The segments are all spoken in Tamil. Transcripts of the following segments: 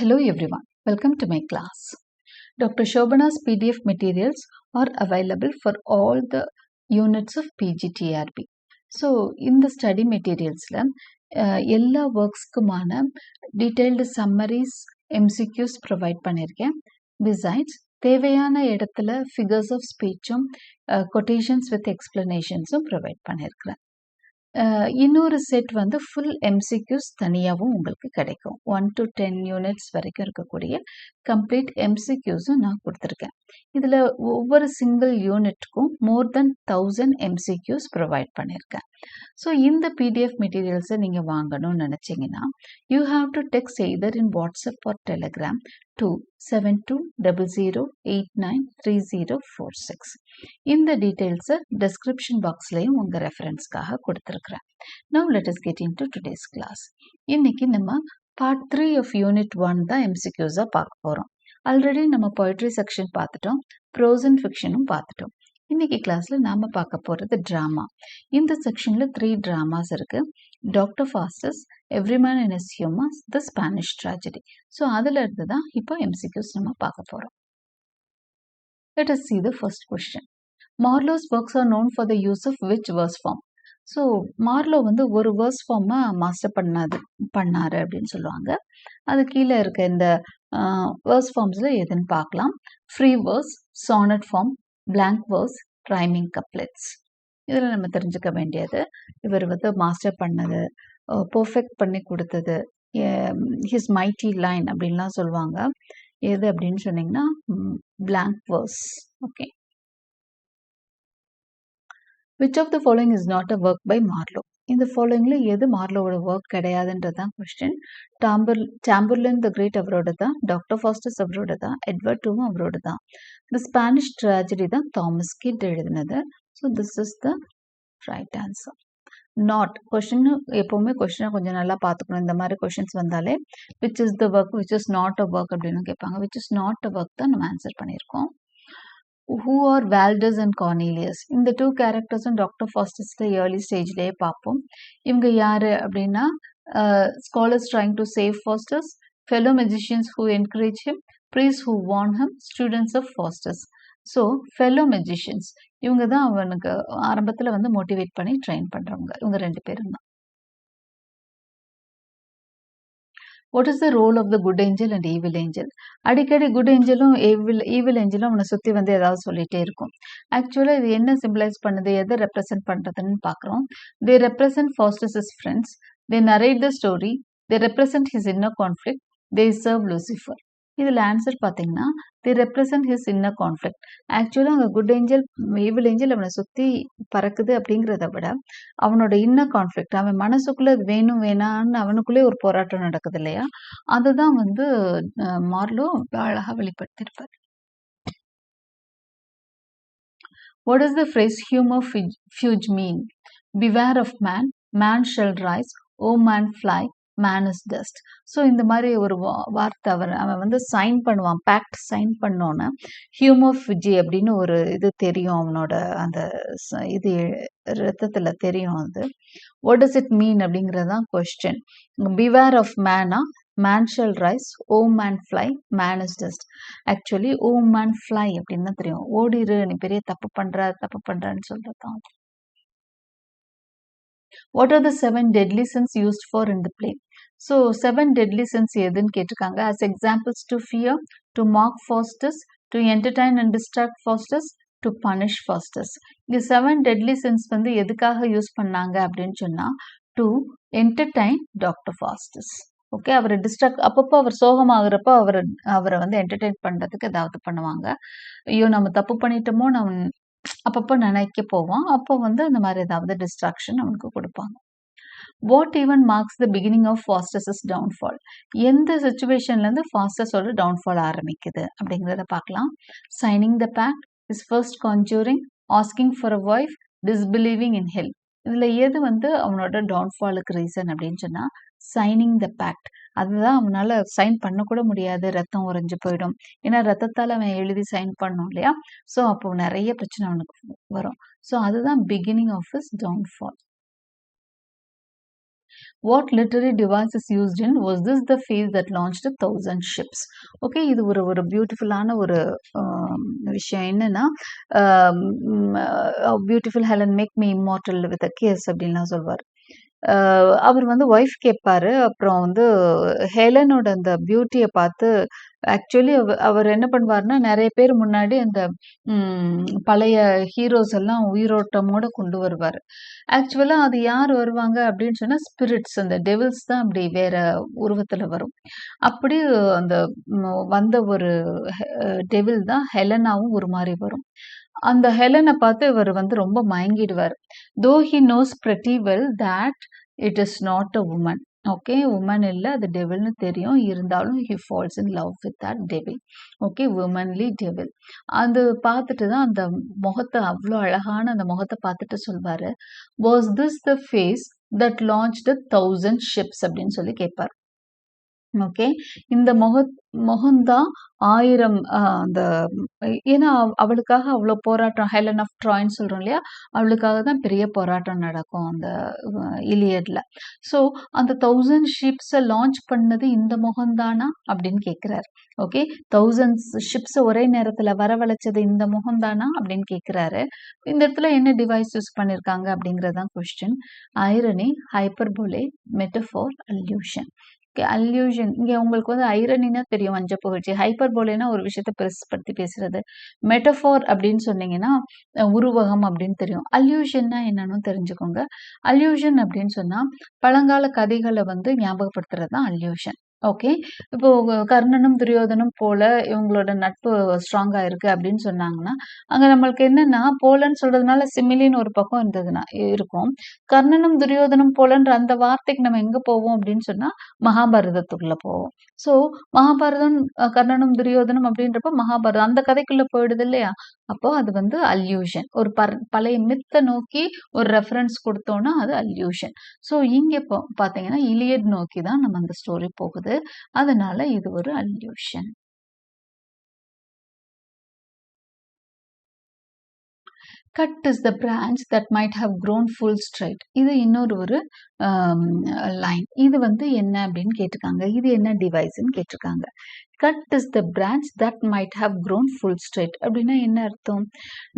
Hello everyone, welcome to my class. Dr. Shobana's PDF materials are available for all the units of PGTRB. So, in the study materials, எல்லா worksக்குமான detailed summaries, MCQs provide பண்ணிருக்கேன். Besides, தேவையான இடத்துல figures of speechும் quotations with explanations provide பண்ணிருக்கிறேன். இன்னொரு செட் வந்து ஃபுல் எம்சிக்யூஸ் தனியாகவும் உங்களுக்கு கிடைக்கும் 1 to 10 யூனிட்ஸ் வரைக்கும் இருக்கக்கூடிய கம்ப்ளீட் எம்சிக்யூஸும் நான் கொடுத்துருக்கேன். இதில் ஒவ்வொரு சிங்கிள் யூனிட்க்கும் மோர் தென் 1000 எம்சிக்யூஸ் ப்ரொவைட் பண்ணியிருக்கேன். ஸோ இந்த பிடிஎஃப் மெட்டீரியல்ஸை நீங்கள் வாங்கணும்னு நினச்சிங்கன்னா you have to text either in WhatsApp R Telegram to 7200893046. இந்த டீட்டெயில்ஸை டிஸ்கிரிப்ஷன் பாக்ஸ்லையும் உங்கள் ரெஃபரன்ஸ்க்காக கொடுத்துருக்குறேன். Now let us get into today's class. இன்னைக்கு நம்ம பார்ட் 3 ஆஃப் யூனிட் 1 தான் எம்சிக்யூஸாக பார்க்க போகிறோம். ஆல்ரெடி நம்ம பொய்ட்ரி செக்ஷன் பார்த்துட்டோம், ப்ரோஸ் அண்ட் ஃபிக்ஷனும் பார்த்துட்டோம். இன்னைக்கு கிளாஸில் நாம் பார்க்க போகிறது ட்ராமா. இந்த செக்ஷனில் 3 ட்ராமாஸ் இருக்குது. Doctor Faustus, every man in his humour, the Spanish tragedy. So அதில் இருந்து தான் இப்போ எம்சிக்யூஸ் நம்ம பார்க்க போகிறோம். Let us see the first question. Marlowe's works are known for the use of which verse form? So Marlowe வந்து ஒரு வேர்ஸ் ஃபார்மை மாஸ்டர் பண்ணார் அப்படின்னு சொல்லுவாங்க. அது கீழே இருக்க இந்த வேர்ஸ் ஃபார்ம்ஸில் எதுன்னு பார்க்கலாம். Free verse, sonnet form, blank verse, rhyming couplets. இதில் நம்ம தெரிஞ்சுக்க வேண்டியது இவர் வந்து மாஸ்டர் பண்ணது, பர்ஃபெக்ட் பண்ணி கொடுத்தது, ஹிஸ் மைட்டி லைன் அப்படின்லாம் சொல்லுவாங்க. எது அப்படின்னு சொன்னீங்கன்னா blank verse. Okay. Which of the following is not a work by Marlowe? இந்த ஃபாலோயிங்ல எது மார்லோவோட work கிடையாதுன்றதான் question. Chamberlain the great அவரோட தான், டாக்டர் ஃபாஸ்டஸ் அவரோட தான், எட்வர்ட் டூவும் அவரோட தான். த ஸ்பானிஷ் ட்ராஜடி தான் தாமஸ் கிட் எழுதினது. So this is the right answer. Not question எப்போவுமே கொஸ்டினை கொஞ்சம் நல்லா பார்த்துக்கணும். இந்த மாதிரி கொஸ்டின்ஸ் வந்தாலே which is the work, which is not a work அப்படின்னு கேட்பாங்க. Which is not a work தான் நம்ம ஆன்சர் பண்ணியிருக்கோம். Who are Valdez and Cornelius? இந்த 2 கேரக்டர்ஸும் டாக்டர் ஃபாஸ்டஸ்ல ஏர்லி ஸ்டேஜ்லேயே பார்ப்போம். இவங்க யாரு அப்படின்னா scholars trying to save Faustus, fellow magicians who encourage him, priests who warn him, students of Faustus. So fellow magicians இவங்க தான் அவனுக்கு ஆரம்பத்தில் வந்து மோட்டிவேட் பண்ணி ட்ரெயின் பண்ணுறவங்க. இவங்க 2 பேரும் தான். What is the role of the good angel and evil angel? அடிக்கடி குட் ஏஞ்சலும் ஈவில் ஏஞ்சலும் அவனை சுற்றி வந்து ஏதாவது சொல்லிகிட்டே இருக்கும். ஆக்சுவலாக இது என்ன சிம்பிளைஸ் பண்ணுது, எதை ரெப்ரசென்ட் பண்ணுறதுன்னு பார்க்குறோம். They represent Faustus is friends, they narrate the story, they represent his inner conflict, they serve Lucifer. இதில் ஆன்சர் பார்த்தீங்கன்னா they represent his inner conflict. ஆக்சுவலாக அங்கே குட் ஏஞ்சல் ஈவில் ஏஞ்சல் அவனை சுற்றி பறக்குது அப்படிங்கிறத விட அவனோட இன்னர் கான்ஃப்ளிக்ட், அவன் மனசுக்குள்ளே அது வேணும் வேணான்னு அவனுக்குள்ளே ஒரு போராட்டம் நடக்குது இல்லையா, அதுதான் வந்து மார்லோ அழகாக வெளிப்படுத்தியிருப்பார். What does the phrase humor-fuge mean? Beware of man, man shall rise, oh man fly, man is dust. So இந்த மாதிரி ஒரு வார்த்தை அவன் வந்து சைன் பண்ணுவான், பேக்ட் சைன் பண்ணோன்னு ஹியூமோஃபிஜி அப்படின்னு ஒரு இது தெரியும், அவனோட அந்த இது ரத்தத்தில் தெரியும். அது வாட் டஸ் இட் மீன் அப்படிங்கிறதான் question. Beware of Mena, man shall rice, O man fly, man is dust. Actually O man fly அப்படின்னு தான் தெரியும், ஓடிரு நீ பெரிய தப்பு பண்றன்னு சொல்றது தான். What are the 7 deadly sins used for in the play? So 7 deadly sins எதுன்னு கேட்டிருக்காங்க. As examples: to fear, to mock Faustus, to entertain and distract Faustus, to punish Faustus. இந்த 7 deadly sins வந்து எதுக்காக யூஸ் பண்ணாங்க அப்படின்னு சொன்னா to entertain Dr. Faustus. Okay, அவரை டிஸ்ட்ராக்ட், அப்பப்போ அவர் சோகமாகிறப்ப அவரை வந்து என்டர்டெயின் பண்ணுறதுக்கு ஏதாவது பண்ணுவாங்க. ஐயோ நம்ம தப்பு பண்ணிட்டோமோ நம்ம அப்பப்போ நினைக்க போவான். அப்போ வந்து அந்த மாதிரி ஏதாவது டிஸ்ட்ராக்ஷன் அவனுக்கு கொடுப்பாங்க. What even marks the beginning of Faustus downfall? எந்த சுச்சுவேஷன்லேருந்து ஃபாஸ்டஸோட டவுன்ஃபால் ஆரம்பிக்குது அப்படிங்கிறத பார்க்கலாம். Signing the pact, is first conjuring, asking for a wife, disbelieving in help. இதில் எது வந்து அவனோட டவுன்ஃபாலுக்கு ரீசன் அப்படின்னு சொன்னால் சைனிங் த பேக்ட். அதுதான் அவனால் சைன் பண்ணக்கூட முடியாது, ரத்தம் உறைஞ்சு போயிடும். ஏன்னா ரத்தத்தால் அவன் எழுதி சைன் பண்ணும் இல்லையா, ஸோ அப்போ நிறைய பிரச்சனை அவனுக்கு வரும். ஸோ அதுதான் beginning of his downfall. What literary device is used in was this the phase that launched 1,000 ships? Okay, இது ஒரு பியூட்டிஃபுல்லான ஒரு விஷயம். என்னன்னா, beautiful Helen make me immortal with a kiss அப்படின்லாம் சொல்வார். அவர் வந்து ஒய்ஃப் கேட்பாரு. அப்புறம் வந்து ஹெலனோட அந்த பியூட்டிய பார்த்து ஆக்சுவலி அவர் என்ன பண்ணுவாருன்னா, நெறைய பேர் முன்னாடி அந்த பழைய ஹீரோஸ் எல்லாம் உயிரோட்டமோட கொண்டு வருவாரு. ஆக்சுவலா அது யார் வருவாங்க அப்படின்னு சொன்னா, ஸ்பிரிட்ஸ், அந்த டெவில்ஸ் தான் அப்படி வேற உருவத்துல வரும். அப்படி அந்த வந்த ஒரு டெவில் தான் ஹெலனாவும் ஒரு மாரி வரும். அந்த ஹெலன பார்த்து இவர் வந்து ரொம்ப மயங்கிடுவாரு. Though he knows pretty well that it is not a woman. Okay, woman இல்ல, அது டெவில்னு தெரியும். இருந்தாலும் he falls in love with that devil. Okay, womanly devil. அது பார்த்துட்டு தான் அந்த முகத்த, அவ்ளோ அழகான அந்த முகத்த பார்த்துட்டு சொல்வாரு, "Was this the face that launched 1,000 ships?" அப்படின்னு சொல்லி கேட்பாரு. ஓகே, இந்த முகம்தான் 1000 அந்த ஏன்னா அவளுக்காக அவ்வளோ போராட்டம், ஹெலன் ஆஃப் ட்ராய்ன்னு சொல்றோம் இல்லையா? அவளுக்காக தான் பெரிய போராட்டம் நடக்கும் அந்த இலியட்ல. ஸோ அந்த 1000 ஷிப்ஸ லான்ச் பண்ணது இந்த முகம் தானா? அப்படின்னு கேட்குறாரு. ஓகே, 1000 ஷிப்ஸ ஒரே நேரத்துல வரவழைச்சது இந்த முகம் தானா? அப்படின்னு கேட்குறாரு. இந்த இடத்துல என்ன டிவைஸ் யூஸ் பண்ணியிருக்காங்க அப்படிங்கிறது தான் question. Irony, ஹைப்பர்போலே, metaphor, illusion. Illusion, இங்க உங்களுக்கு வந்து ஐரனினா தெரியும், வஞ்ச புகழ்ச்சி. ஹைப்பர்போலேனா ஒரு விஷயத்த பெருசுபடுத்தி பேசுறது. மெட்டஃபோர் அப்படின்னு சொன்னீங்கன்னா உருவகம் அப்படின்னு தெரியும். அல்யூஷன்னா என்னன்னு தெரிஞ்சுக்கோங்க. அல்யூஷன் அப்படின்னு சொன்னா பழங்கால கதைகளை வந்து ஞாபகப்படுத்துறது தான் அல்யூஷன். ஓகே, இப்போ கர்ணனும் துரியோதனும் போல இவங்களோட நட்பு ஸ்ட்ராங்கா இருக்கு அப்படின்னு சொன்னாங்கன்னா, அங்க நம்மளுக்கு என்னன்னா, போலன்னு சொல்றதுனால சிமிலின்னு ஒரு பக்கம் இருந்ததுன்னா இருக்கும். கர்ணனும் துரியோதனும் போலன்ற அந்த வார்த்தைக்கு நம்ம எங்க போவோம் அப்படின்னு சொன்னா, மகாபாரதத்துக்குள்ள போவோம். ஸோ மகாபாரதம், கர்ணனும் துரியோதனும் அப்படின்றப்ப மகாபாரதம் அந்த கதைக்குள்ள போயிடுது இல்லையா? அப்போ அது வந்து அல்யூஷன். ஒரு பழைய மித்த நோக்கி ஒரு ரெஃபரன்ஸ் கொடுத்தோம்னா அது அல்யூஷன். ஸோ இங்க இப்போ பாத்தீங்கன்னா இலியட் நோக்கி தான் நம்ம அந்த ஸ்டோரி போகுது. அதனால இது ஒரு illusion. Cut is the branch that might have grown full straight. இது இன்னொரு ஒரு லைன். இது வந்து என்ன அப்படின்னு கேட்டிருக்காங்க. இது என்ன டிவைஸ்ன்னு கேட்டிருக்காங்க. Cut is the branch that might have grown full straight அப்படின்னா என்ன அர்த்தம்?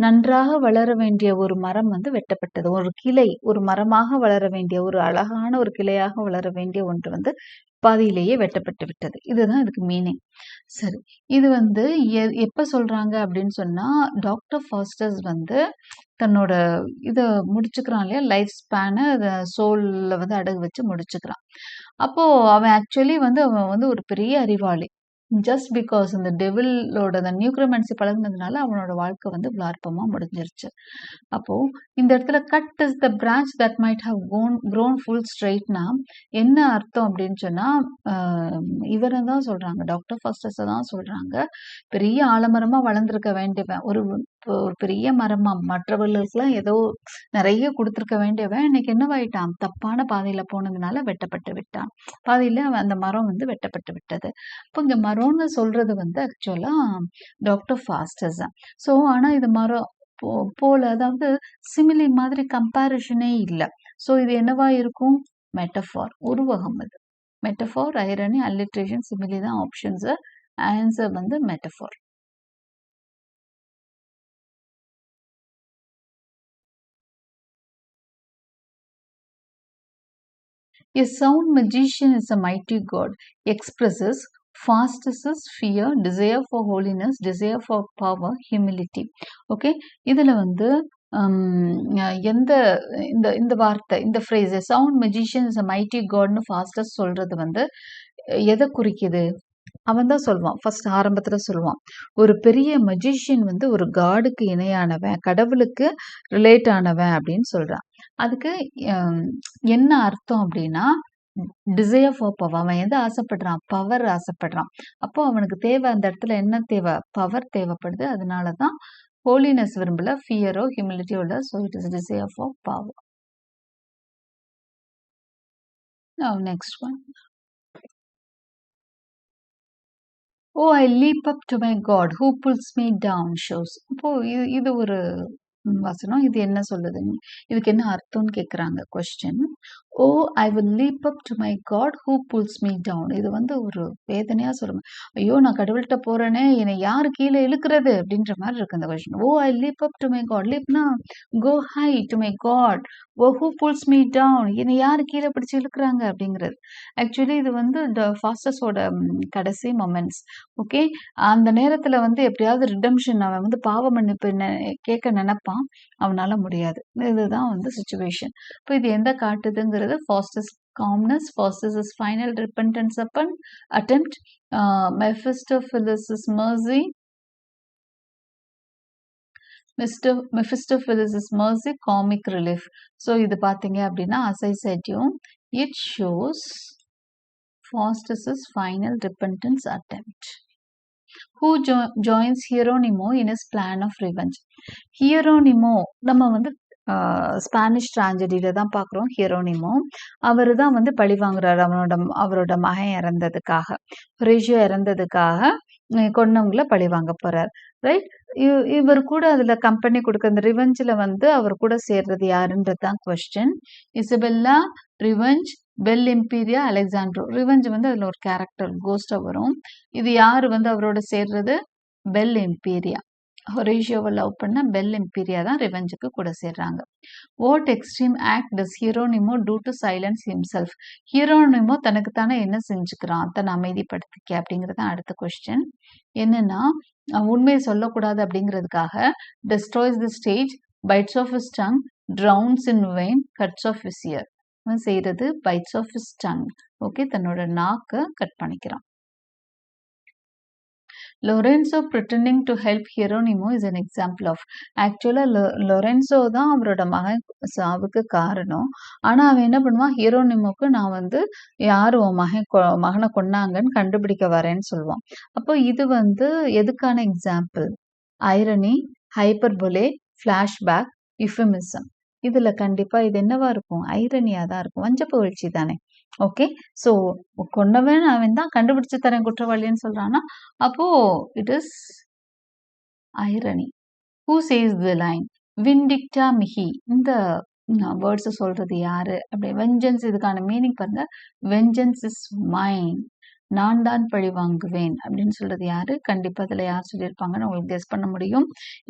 நன்றாக வளர வேண்டிய ஒரு மரம் வந்து வெட்டப்பட்டது. ஒரு கிளை, ஒரு மரமாக வளர வேண்டிய, ஒரு அழகான ஒரு கிளையாக வளர வேண்டிய ஒன்று வந்து பாதியிலேயே வெட்டப்பட்டு விட்டது. இதுதான் இதுக்கு மீனிங். சரி, இது வந்து எப்ப சொல்றாங்க அப்படின்னு சொன்னா, டாக்டர் ஃபாஸ்டர்ஸ் வந்து தன்னோட இத முடிச்சுக்கிறான் இல்லையா? லைஃப் ஸ்பேன சோல்ல வந்து அடகு வச்சு முடிச்சுக்கிறான். அப்போ அவன் ஆக்சுவலி வந்து அவன் வந்து ஒரு பெரிய அறிவாளி. ஜஸ்ட் பிகாஸ் அந்த டெவிலோட அந்த நியூக்ரோமன்சி பழகுனதுனால அவனோட வாழ்க்கை வந்து விலார்ப்பமா முடிஞ்சிருச்சு. அப்போ இந்த இடத்துல cut is the branch that might have grown full ஸ்ட்ரைட்னா என்ன அர்த்தம் அப்படின்னு சொன்னா, இவரை தான் சொல்றாங்க, டாக்டர் ஃபாஸ்டர்ஸை தான் சொல்றாங்க. பெரிய ஆலமரமா வளர்ந்துருக்க வேண்டியவன், ஒரு பெரிய மரமா, மற்றவர்களுக்கெல்லாம் ஏதோ நிறைய கொடுத்துருக்க வேண்டியவன் இன்னைக்கு என்னவாயிட்டான்? தப்பான பாதையில போனதுனால வெட்டப்பட்டு விட்டான். பாதையில அந்த மரம் வந்து வெட்டப்பட்டு விட்டது. இப்போ இங்க மரம்னு சொல்றது வந்து ஆக்சுவலா டாக்டர் ஃபாஸ்டர்ஸ் தான். ஸோ ஆனா இது மரம் போல, அதாவது சிமிலி மாதிரி கம்பேரிஷனே இல்லை. ஸோ இது என்னவா இருக்கும்? மெட்டஃபார், உருவகம். இது மெட்டஃபார், ஐரணி, அல்லிட்ரேஷன், சிமிலி தான் ஆப்ஷன்ஸ். ஆன்சர் வந்து மெட்டஃபார். A sound magician is a mighty god, expresses fastest fear, desire for holiness, desire for power, humility. Okay, இதுல வந்து எந்த இந்த இந்த வார்த்தை, இந்த phrase sound magician is a mighty காட்னு ஃபாஸ்டஸ்ட் சொல்றது வந்து எதை குறிக்குது? அவன் தான் சொல்லுவான், ஃபர்ஸ்ட் ஆரம்பத்துல சொல்லுவான், ஒரு பெரிய மஜிஷியன் வந்து ஒரு காடுக்கு இணையானவன், கடவுளுக்கு ரிலேட் ஆனவன் அப்படின்னு சொல்றான். அதுக்கு என்ன அர்த்தம் அப்படின்னா, டிசையர் ஃபார் பவர். அவன் எதை ஆசைப்படுறான்? பவர் ஆசைப்படுறான். அப்போ அவனுக்கு தேவை, அந்த இடத்துல என்ன தேவை? பவர் தேவைப்படுது. அதனாலதான் ஹோலினஸ் விரும்பல, ஃபியரோ ஹியூமிலிட்டியோ இல்ல. So it is desire for power. Now next one. Oh I leap up to my God who pulls me down shows. இப்போ இது ஒரு வசனம். இது என்ன சொல்லுது? இதுக்கு என்ன அர்த்தம்னு கேட்குறாங்க question. O I will leap up to my God who pulls me down. இது வந்து ஒரு வேதனையா சொல்லுங்க. ஐயோ நான் கடவுள்கிட்ட போறேனே என்னை யாரு கீழே இழுக்கிறது அப்படின்ற மாதிரி இருக்கு இந்த question. O I leap up to my God. லீப்னா go high to my God. O who pulls me down. என்னை யாரு கீழே பிடிச்சு இழுக்கிறாங்க அப்படிங்கிறது. ஆக்சுவலி இது வந்து த ஃபாஸ்டஸோட கடைசி மொமெண்ட்ஸ். ஓகே, அந்த நேரத்துல வந்து எப்படியாவது ரிடம்ஷன், அவன் வந்து பாவ மன்னிப்பு கேட்க நினைப்பான், அவனால முடியாது. இதுதான் வந்து சுச்சுவேஷன். இப்போ இது எந்த காட்டுதுங்கிறது Faustus calmness, Faustus' final repentance upon attempt, Mephistopheles' mercy, Mephistopheles' mercy, comic relief. So இது பார்த்தீங்க அப்படின்னா as I said you, it shows Faustus' final repentance attempt. Who joins Hieronymo in his plan of revenge? Hieronymo நம்ம வந்து ஸ்பானிஷ் ட்ராஜடியில தான் பார்க்குறோம். ஹியரோனிமோ அவர் தான் வந்து பழி வாங்குறாரு அவரோட மகன் இறந்ததுக்காக, ஹொரேஷியோ இறந்ததுக்காக கொன்னவங்கள பழி வாங்க போறார். ரைட், இவர் கூட அதுல கம்பெனி கொடுக்க இந்த ரிவெஞ்சில் வந்து அவர் கூட சேர்றது யாருன்றது தான் question. Isabella, Revenge, Bel Imperia, Alexandro. Revenge வந்து அதுல ஒரு கேரக்டர் கோஸ்டா வரும். இது யாரு வந்து அவரோட சேர்றது? Bel Imperia. ஹொரேஷியோவை லவ் பண்ண பெல் இம்பீரியா தான் ரிவெஞ்சுக்கு கூட சேர்றாங்க. What extreme act does Hieronimo do to silence himself? Hieronimo தனக்கு தானே என்ன செஞ்சுக்கிறான் தன்னை அமைதிப்படுத்திக்க அப்படிங்கிறது அடுத்த கொஸ்டின். என்னன்னா உண்மையை சொல்லக்கூடாது அப்படிங்கிறதுக்காக destroys the stage, bites off his tongue, drowns in vein, cuts off his ear. செய்யறது bites off his tongue. Okay, தன்னோட நாக்கை கட் பண்ணிக்கிறான். Lorenzo pretending to help Hieronymo is an example of. ஆக்சுவலா லொரென்சோ தான் அவரோட மகன் சாவுக்கு காரணம். ஆனா அவன் என்ன பண்ணுவான், ஹீரோனிமோக்கு நான் வந்து யாரு உன் மகனை கொன்னாங்கன்னு கண்டுபிடிக்க வரேன்னு சொல்லுவான். அப்போ இது வந்து எதுக்கான example? Irony, hyperbole, flashback, euphemism. இதுல கண்டிப்பா இது என்னவா இருக்கும்? ஐரனியா தான் இருக்கும். வஞ்ச புகழ்ச்சி தானே. ஓகே, ஸோ கொன்னவன் அவன் தான், கண்டுபிடிச்சு தரேன் குற்றவாளின்னு சொல்றான்னா அப்போ it is irony. Who says the line விண்டிக்டா மிஹி? இந்த வேர்ட்ஸ் சொல்றது யாரு? அப்படி வெஞ்சன்ஸ், இதுக்கான மீனிங் பாருங்க. வெஞ்சன்ஸ் இஸ் மைன், நான் தான் பழி வாங்குவேன் அப்படின்னு சொல்றது யாரு? கண்டிப்பா அதுல யார் சொல்லியிருப்பாங்கன்னு உங்களுக்கு கெஸ் பண்ண முடியும்.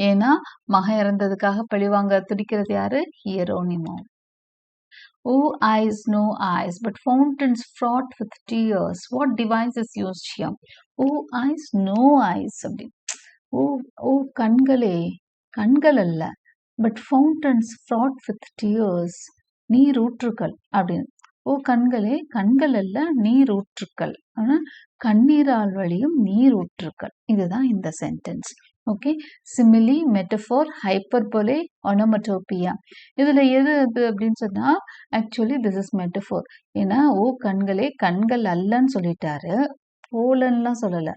ஏன்னா மகன் இறந்ததுக்காக பழி வாங்க துடிக்கிறது யாரு? ஹியரோனிமோ. O eyes, no eyes, but fountains fraught with tears. What device is used here? O eyes, no eyes. அப்படி ஓ கண்களே, கண்கள் அல்ல, but fountains fraught with tears, நீரூற்றுக்கள் அப்படின்னு. ஓ கண்களே, கண்கள் அல்ல, நீரூற்றுக்கள், கண்ணீரால் வழியும் நீரூற்றுக்கள். இதுதான் இந்த சென்டென்ஸ். ஓகே, சிமிலி, மெட்டஃபோர், ஹைப்பர்போலே, ஒனோமட்டோபியா. இதுல எது அது அப்படின்னு சொன்னா ஆக்சுவலி திஸ் இஸ் மெட்டஃபோர். ஏன்னா ஓ கண்களே, கண்கள் அல்லன்னு சொல்லிட்டாரு, போலன்னுலாம் சொல்லல.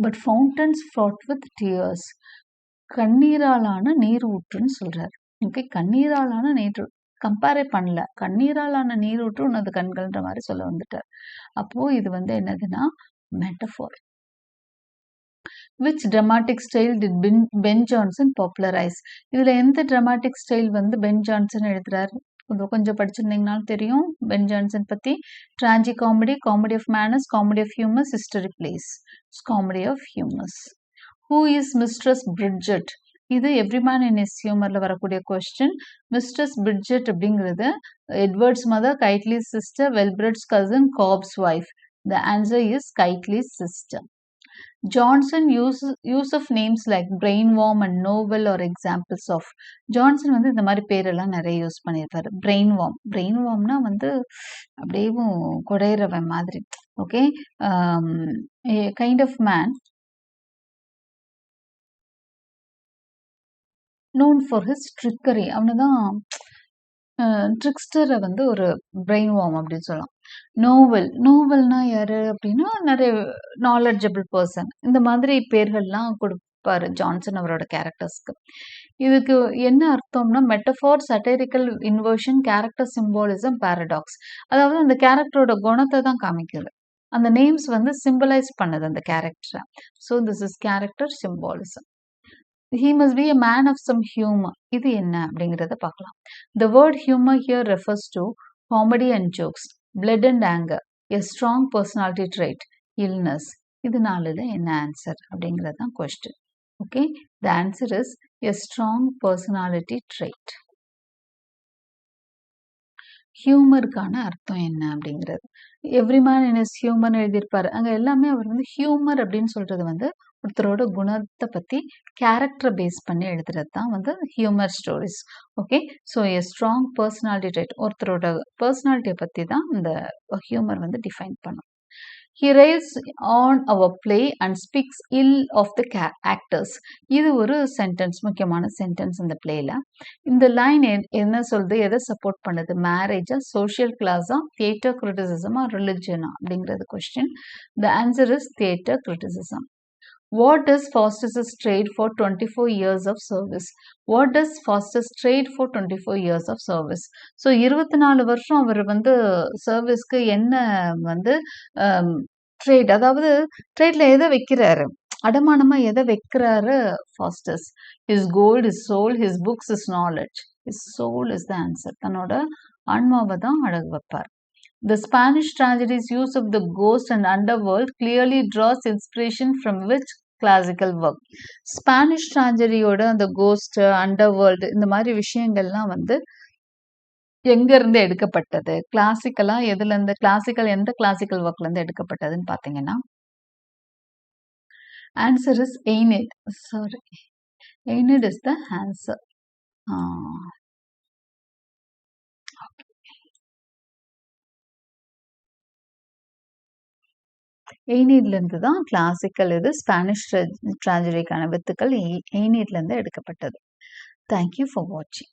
But fountains fraught with tears, கண்ணீராலான நீர் ஊற்றுன்னு சொல்றாரு. ஓகே, கண்ணீராலான நீர் கம்பேரே பண்ணல, கண்ணீராலான நீரூற்று உனது கண்கள்ன்ற மாதிரி சொல்ல வந்துட்டார். அப்போ இது வந்து என்னதுன்னா metaphor. Which dramatic style did Ben Jonson popularize? இதுல எந்த dramatic style வந்து பென் ஜான்சன் எழுதுறாரு? கொஞ்சம் படிச்சிருந்தீங்கனாலும் தெரியும் பென் ஜான்சன் பத்தி. Tragicomedy, comedy of manners, comedy of humours, historic plays, comedy of humours. Who is Mistress Bridget? இது எவ்ரி மேன் இன் ஹிஸ் ஹியூமர்ல வரக்கூடிய கொஸ்டின். மிஸ்ட்ரஸ் பிரிட்ஜெட் அப்படிங்கிறது Edward's mother, Kitely's sister, Wellbred's cousin, Cob's wife. The answer is Keightley's sister. Johnson use of names like brainworm and novel or examples of. Johnson வந்து இந்த மாதிரி பேரெல்லாம் நிறைய யூஸ் பண்ணியிருப்பாரு. பிரெயின்வார்ம், பிரெயின்வார்ம்னா வந்து அப்படியே குடையிறவன் மாதிரி. Okay, kind of man known for his trickery. அவனு தான் ட்ரிக்ஸ்டரை வந்து ஒரு பிரெயின் வார்ம் அப்படின்னு சொல்லலாம். நோவல், நோவல்னா யாரு அப்படின்னா நிறைய நாலெட்ஜபிள் பர்சன். இந்த மாதிரி பேர்கள்லாம் கொடுப்பாரு ஜான்சன் அவரோட கேரக்டர்ஸ்க்கு. இதுக்கு என்ன அர்த்தம்னா metaphor, satirical inversion, character symbolism, paradox. அதாவது அந்த கேரக்டரோட குணத்தை தான் காமிக்குது. அந்த நேம்ஸ் வந்து சிம்பலைஸ் பண்ணுது அந்த கேரக்டரை. So this is character symbolism. He must be a man of some humor. இது என்ன அப்படிங்கிறத பார்க்கலாம். The word humor here refers to comedy and jokes, blood and anger, a strong personality trait, illness. இது 4ல் என்ன ஆன்சர் அப்படிங்கிறது தான் question. Okay, the answer is a strong personality trait. ஹியூமருக்கான அர்த்தம் என்ன அப்படிங்கிறது, every man in his human எழுதியிருப்பாரு. அங்கே எல்லாமே அவர் வந்து ஹியூமர் அப்படின்னு சொல்றது வந்து ஒருத்தரோட குணத்தை பற்றி கேரக்டரை பேஸ் பண்ணி எழுதுறது தான் வந்து humour stories. Okay, so a strong personality trait, ஒருத்தரோட பர்சனாலிட்டியை பற்றி தான் இந்த ஹியூமர் வந்து டிஃபைன் பண்ணும். He rails on our play and speaks ill of the actors. இது ஒரு சென்டென்ஸ், முக்கியமான சென்டென்ஸ் இந்த பிளேல. இந்த லைன் என்ன சொல்றது, எதை சப்போர்ட் பண்ணுது, மேரேஜா, சோஷியல் கிளாஸா, தியேட்டர் கிரிட்டிசிசமா, ரிலிஜனா அப்படிங்கிறது question. The answer is theatre criticism. What does Foster's trade for 24 years of service? What does Foster's trade for 24 years of service? So 24 வருஷம் அவர் வந்து சர்வீஸ்க்கு என்ன வந்து ட்ரேட், அதாவது ட்ரேட்ல எதை வைக்கிறாரு, அடமானமா எதை வைக்கிறாரு Faustus? His gold, his soul, his books, his knowledge. His soul is the answer. தன்னோட ஆன்மாவை தான் அடகு வைப்பார். The Spanish tragedy's use of the ghost and underworld clearly draws inspiration from which classical work? Spanish ட்ராஜடியோட அந்த கோஸ்ட், அண்டர்வேர்ல்டு, இந்த மாதிரி விஷயங்கள்லாம் வந்து எங்கேருந்து எடுக்கப்பட்டது, கிளாசிக்கலாக எதுலேருந்து, எந்த கிளாசிக்கல் ஒர்க்லேருந்து எடுக்கப்பட்டதுன்னு பார்த்தீங்கன்னா, answer is Aeneid. Sorry, Aeneid is the answer. எய்னிட்லேருந்து தான் கிளாசிக்கல் இது ஸ்பானிஷ் ட்ராஜடிக்கான வித்துக்கள் எய்னிட்லேருந்து எடுக்கப்பட்டது. தேங்க்யூ ஃபார் வாட்சிங்.